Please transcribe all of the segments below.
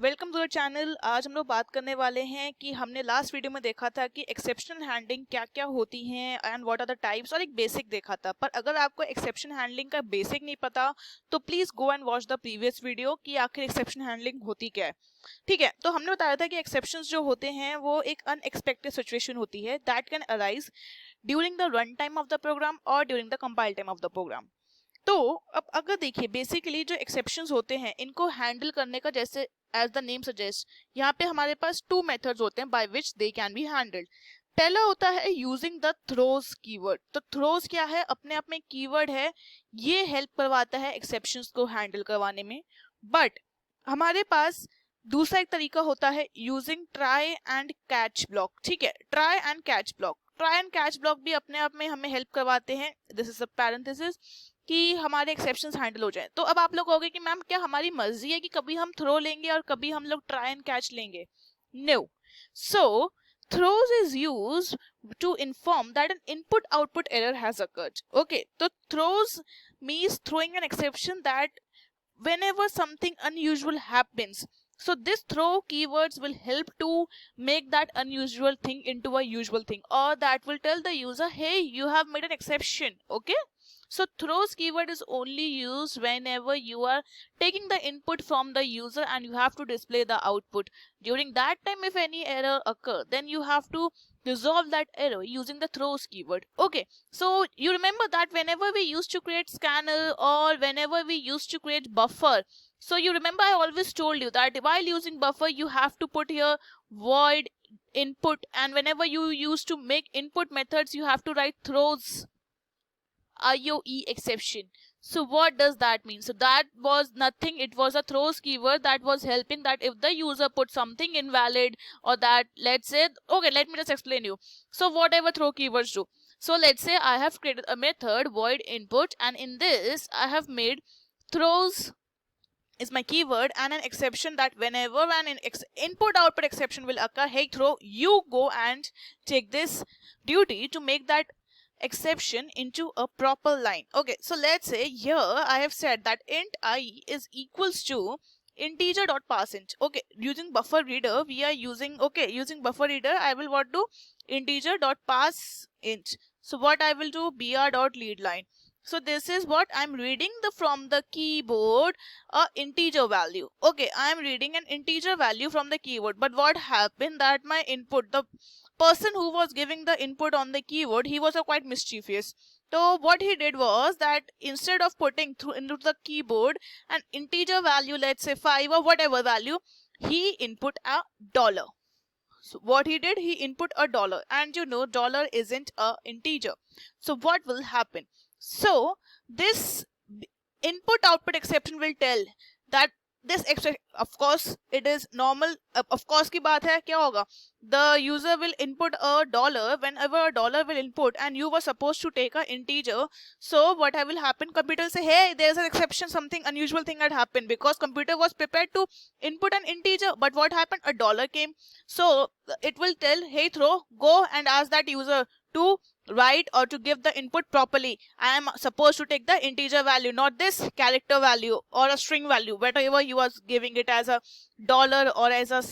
Welcome to the channel. आज हम लोग बात करने वाले हैं कि हमने लास्ट वीडियो में देखा था कि एक्सेप्शन हैंडलिंग क्या क्या होती हैं and what are the types, और एक बेसिक देखा था। पर अगर आपको एक्सेप्शन हैंडलिंग का बेसिक नहीं पता तो please go and watch the previous video कि आखिर एक्सेप्शन हैंडलिंग होती क्या है। ठीक है, तो हमने बताया था कि एक्सेप्शंस जो होते हैं वो एक अनएक्सपेक्टेड सिचुएशन होती है that can arise during the run time of the program और during the compile time of the program. तो अब अगर देखिए, बेसिकली जो एक्सेप्शंस होते हैं इनको हैंडल करने का, जैसे एज द नेम सजेस्ट, यहाँ पे हमारे पास टू मेथड्स होते हैं by which they can be handled. पहला होता है यूजिंग द थ्रोज कीवर्ड। तो थ्रोज क्या है? अपने आप में कीवर्ड है, ये हेल्प करवाता है एक्सेप्शंस को हैंडल करवाने में। बट हमारे पास दूसरा एक तरीका होता है using try and catch block. ठीक है, try and catch block, try and catch block भी अपने आप में हमें हेल्प करवाते हैं। दिस इज अ पैरेंथेसिस कि हमारे एक्सेप्शंस हैंडल हो जाए। तो अब आप लोग कहोगे कि मैम क्या हमारी मर्जी है कि कभी हम थ्रो लेंगे और कभी हम लोग ट्राई एंड कैच लेंगे? No. So throws is used to inform that an input output error has occurred. Okay, so throws means throwing an exception that whenever something unusual happens. So this throw keywords will help to make that unusual thing into a usual thing, or that will tell the user, hey, you have made an exception. Okay, so throws keyword is only used whenever you are taking the input from the user and you have to display the output. During that time, if any error occur, then you have to resolve that error using the throws keyword. Okay, so you remember that whenever we used to create scanner or whenever we used to create buffer, so you remember I always told you that while using buffer you have to put here void input, and whenever you used to make input methods you have to write throws IOE exception. So what does that mean? So that was nothing, it was a throws keyword that was helping that if the user put something invalid, or that, let's say, okay, let me just explain you. So whatever throw keywords do, so let's say I have created a method void input, and in this I have made throws is my keyword and an exception that whenever an input output exception will occur, hey throw, you go and take this duty to make that exception into a proper line. Okay, so let's say here I have said that int I is equals to integer dot parseInt. Okay, using buffer reader we are using, okay, using buffer reader I will what do integer dot parseInt. So what I will do, br dot lead line. So this is what I'm reading from the keyboard, a integer value. Okay, I'm reading an integer value from the keyboard, but what happened that my input, the person who was giving the input on the keyboard, he was quite mischievous. So what he did was that instead of putting through into the keyboard an integer value, let's say 5 or whatever value, he input a dollar. So what he did, he input a dollar, and you know dollar isn't a integer. So what will happen? So this input output exception will tell that this of course it is normal, of course की बात है, क्या होगा, the user will input a dollar. Whenever a dollar will input and you were supposed to take a integer, so what will happen, computer will say, hey, there's an exception, something unusual thing had happened, because computer was prepared to input an integer, but what happened, a dollar came. So it will tell, hey throw, go and ask that user to write or to give the input properly. I am supposed to take the integer value, not this character value or a string value, whatever you are giving it as a dollar or as a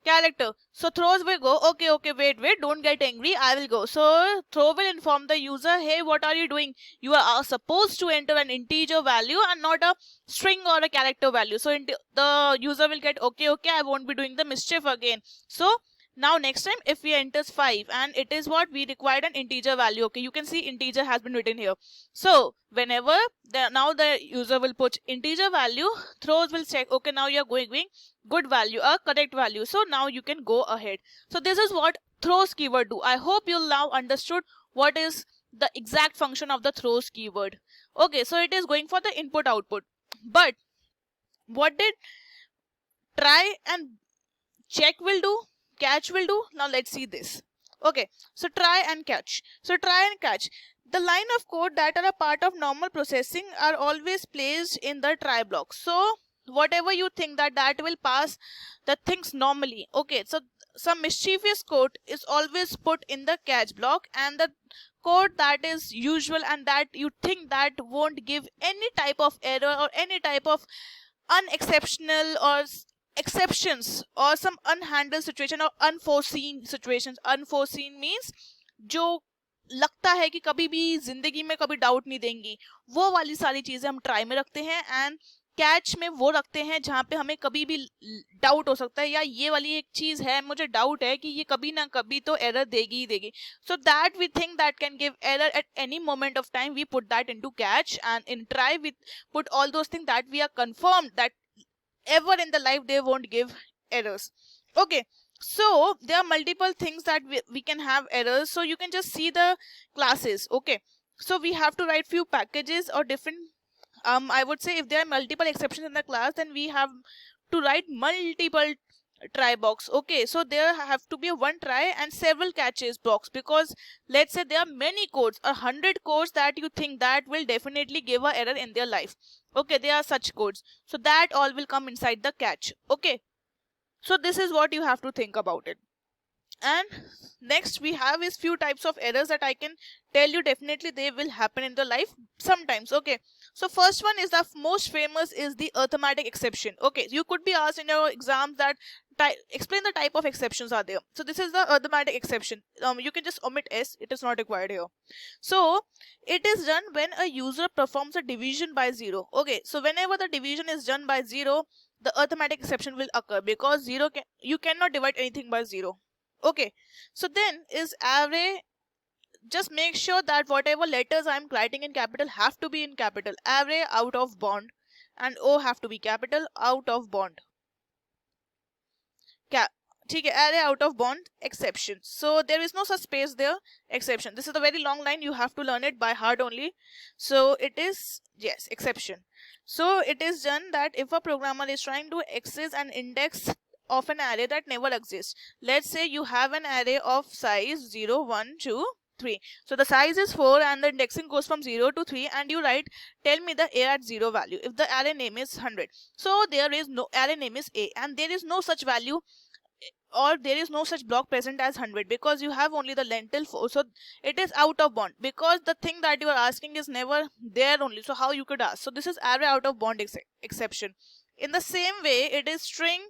character. So throws will go, okay, wait, don't get angry, I will go. So throw will inform the user, hey, what are you doing? You are supposed to enter an integer value and not a string or a character value. So the user will get, okay, I won't be doing the mischief again. So now next time if we enters 5 and it is what we required an integer value, okay, you can see integer has been written here. So whenever now the user will put integer value, throws will check, okay, now you are going good value, a correct value, so now you can go ahead. So this is what throws keyword do. I hope you now understood what is the exact function of the throws keyword. Okay, so it is going for the input output, but what did try and check will do, catch will do? Now let's see this. Okay, so try and catch. So try and catch, the line of code that are a part of normal processing are always placed in the try block. So whatever you think that will pass the things normally, okay, so some mischievous code is always put in the catch block, and the code that is usual and that you think that won't give any type of error or any type of unexceptional or exceptions or some unhandled situation or unforeseen situations. Unforeseen means जो लगता है कि कभी भी जिंदगी में कभी doubt नहीं देंगी, वो वाली सारी चीजें हम ट्राई में रखते हैं। एंड कैच में वो रखते हैं जहाँ पे हमें कभी भी डाउट हो सकता है, या ये वाली एक चीज है मुझे डाउट है कि ये कभी ना कभी तो एरर देगी ही देगी, so that we think that can give error at any moment of time, we put that into catch, and in try we put all those things that we are confirmed that ever in the life they won't give errors. Okay, so there are multiple things that we can have errors, so you can just see the classes. Okay, so we have to write few packages or different I would say if there are multiple exceptions in the class, then we have to write multiple try box. Okay, so there have to be a one try and several catches box, because let's say there are many codes, 100 codes that you think that will definitely give a error in their life. Okay, there are such codes, so that all will come inside the catch. Okay, so this is what you have to think about it. And next we have is few types of errors that I can tell you definitely they will happen in the life sometimes. Okay, so first one is the most famous is the arithmetic exception. Okay, you could be asked in your exams that explain the type of exceptions are there. So this is the arithmetic exception. You can just omit S, it is not required here. So it is done when a user performs a division by 0. Okay, so whenever the division is done by 0, the arithmetic exception will occur, because you cannot divide anything by 0. Okay, so then is array, just make sure that whatever letters I'm writing in capital have to be in capital. Array out of bond, and O have to be capital, out of bond. ठीक है, array out of bond exception. So there is no such space there, exception. This is a very long line, you have to learn it by heart only. So it is, yes, exception. So it is done that if a programmer is trying to access an index of an array that never exists. Let's say you have an array of size 0, 1, 2, 3. So the size is 4 and the indexing goes from 0 to 3, and you write tell me the A at 0 value if the array name is 100. So there is no array name is A, and there is no such value or there is no such block present as 100, because you have only the lentil 4, so it is out of bond, because the thing that you are asking is never there only, so how you could ask? So this is array out of bond exception. In the same way, it is string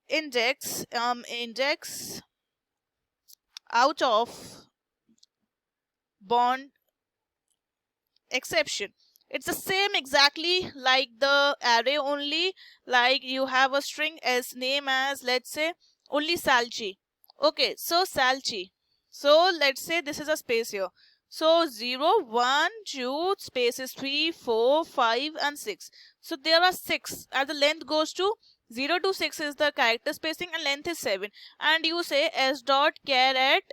index out of bond exception. It's the same exactly like the array, only like you have a string as name as, let's say, only Salchi. Okay, so Salchi. So let's say this is a space here. So 0, 1, 2, spaces 3, 4, 5 and 6. So there are 6 as the length goes to 0 to 6 is the character spacing and length is 7. And you say s dot char at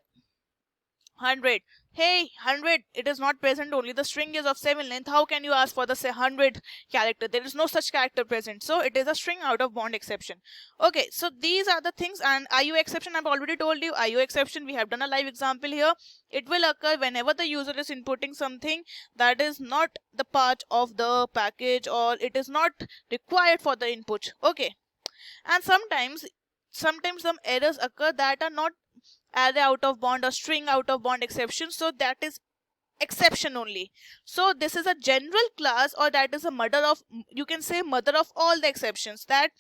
100. Hey, 100, it is not present, only the string is of 7 length. How can you ask for the 100 character? There is no such character present. So it is a string out of bond exception. Okay, so these are the things. And IO exception, I've already told you. IO exception, we have done a live example here. It will occur whenever the user is inputting something that is not the part of the package, or it is not required for the input. Okay, and sometimes some errors occur that are not array out of bond or string out of bond exception, so that is exception only. So this is a general class, or that is a mother of, you can say, mother of all the exceptions, that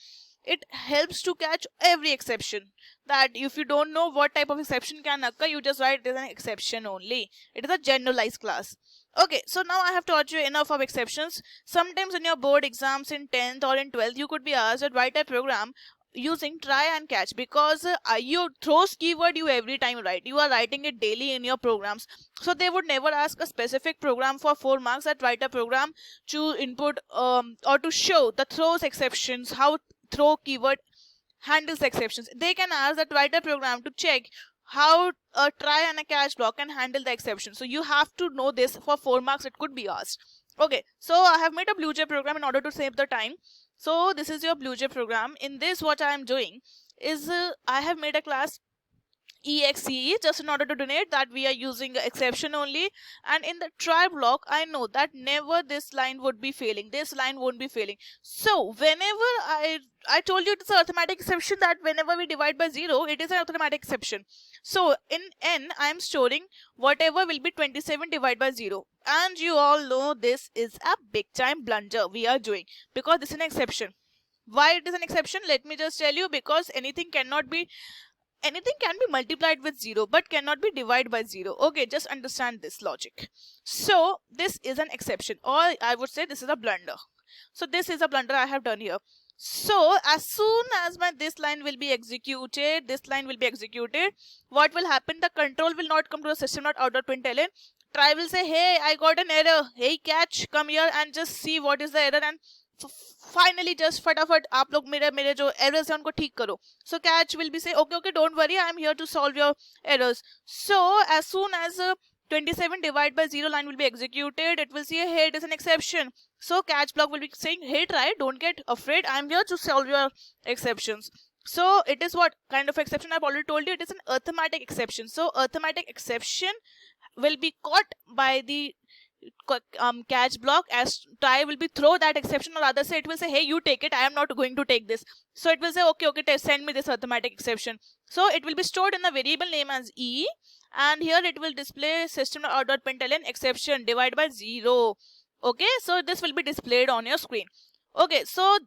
it helps to catch every exception. That if you don't know what type of exception can occur, you just write it as an exception only. It is a generalized class. Okay, so now I have taught you enough of exceptions. Sometimes in your board exams in 10th or in 12th, you could be asked to write a program using try and catch, because you throws keyword you every time write, you are writing it daily in your programs, so they would never ask a specific program for 4 marks that write a program to input or to show the throws exceptions, how throw keyword handles exceptions. They can ask that write a program to check how a try and a catch block can handle the exception. So you have to know this. For 4 marks it could be asked. Okay, so I have made a BlueJ program in order to save the time. So this is your BlueJ program. In this, what I am doing is I have made a class EXE just in order to denote that we are using exception only, and in the try block I know that never this line would be failing, this line won't be failing. So whenever I told you it's an arithmetic exception, that whenever we divide by 0 it is an arithmetic exception. So in n I am storing whatever will be 27 divided by 0, and you all know this is a big time blunder we are doing, because this is an exception. Why it is an exception? Let me just tell you, because anything can be multiplied with 0 but cannot be divided by 0. Okay, just understand this logic. So this is an exception, or I would say this is a blunder. So this is a blunder I have done here. So as soon as this line will be executed, what will happen? The control will not come to the system.out.println. Try will say, hey, I got an error. Hey catch, come here and just see what is the error, and finally just फटाफट आप लोग मेरे जो errors हैं उनको ठीक करो. So catch will be say, okay, don't worry, I am here to solve your errors. So as soon as 27 divided by 0 line will be executed, it will say, hey, it is an exception. So catch block will be saying, hey, try, don't get afraid, I am here to solve your exceptions. So it is what kind of exception? I've already told you, it is an arithmetic exception. So arithmetic exception will be caught by the catch block, as try will be throw that exception, or rather say it will say, hey, you take it, I am not going to take this. So it will say, okay, send me this arithmetic exception. So it will be stored in a variable name as e, and here it will display system.out.println exception divided by 0. Okay, so this will be displayed on your screen. Okay, so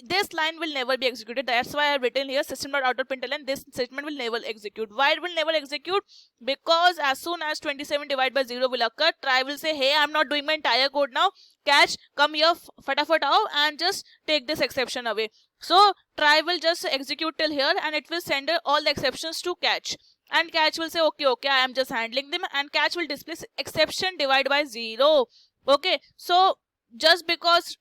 this line will never be executed. That's why I have written here system.out.println this statement will never execute. Why it will never execute? Because as soon as 27 divided by 0 will occur, try will say, hey, I'm not doing my entire code now, catch, come here, fatafat aao and just take this exception away. So try will just execute till here, and it will send all the exceptions to catch, and catch will say, okay, I am just handling them, and catch will display exception divided by 0. Okay, so just because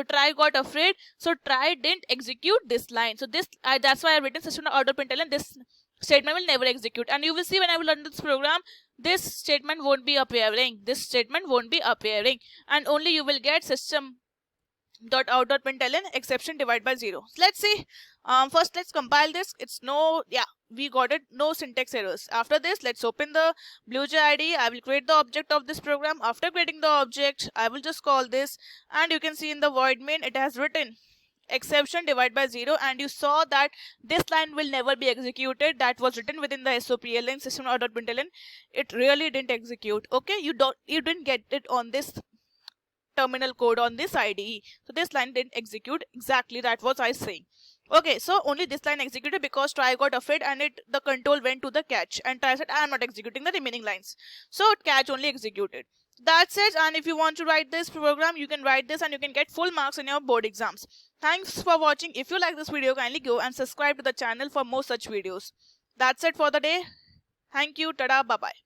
try got afraid, so try didn't execute this line. So this that's why I written system.out.println this statement will never execute. And you will see when I will run this program, this statement won't be appearing, and only you will get system.out.println exception divided by 0. So let's see. First let's compile this. We got it, no syntax errors. After this, let's open the BlueJ IDE. I will create the object of this program. After creating the object, I will just call this, and you can see in the void main it has written exception divided by 0, and you saw that this line will never be executed. That was written within the SOPLN system.out.println. It really didn't execute. Okay, you didn't get it on this terminal code on this IDE. So this line didn't execute. Exactly, that was I saying. Okay, so only this line executed because try got afraid, and the control went to the catch, and try said, I am not executing the remaining lines. So catch only executed. That's it. And if you want to write this program, you can write this and you can get full marks in your board exams. Thanks for watching. If you like this video, kindly go and subscribe to the channel for more such videos. That's it for the day. Thank you. Tada. Bye-bye.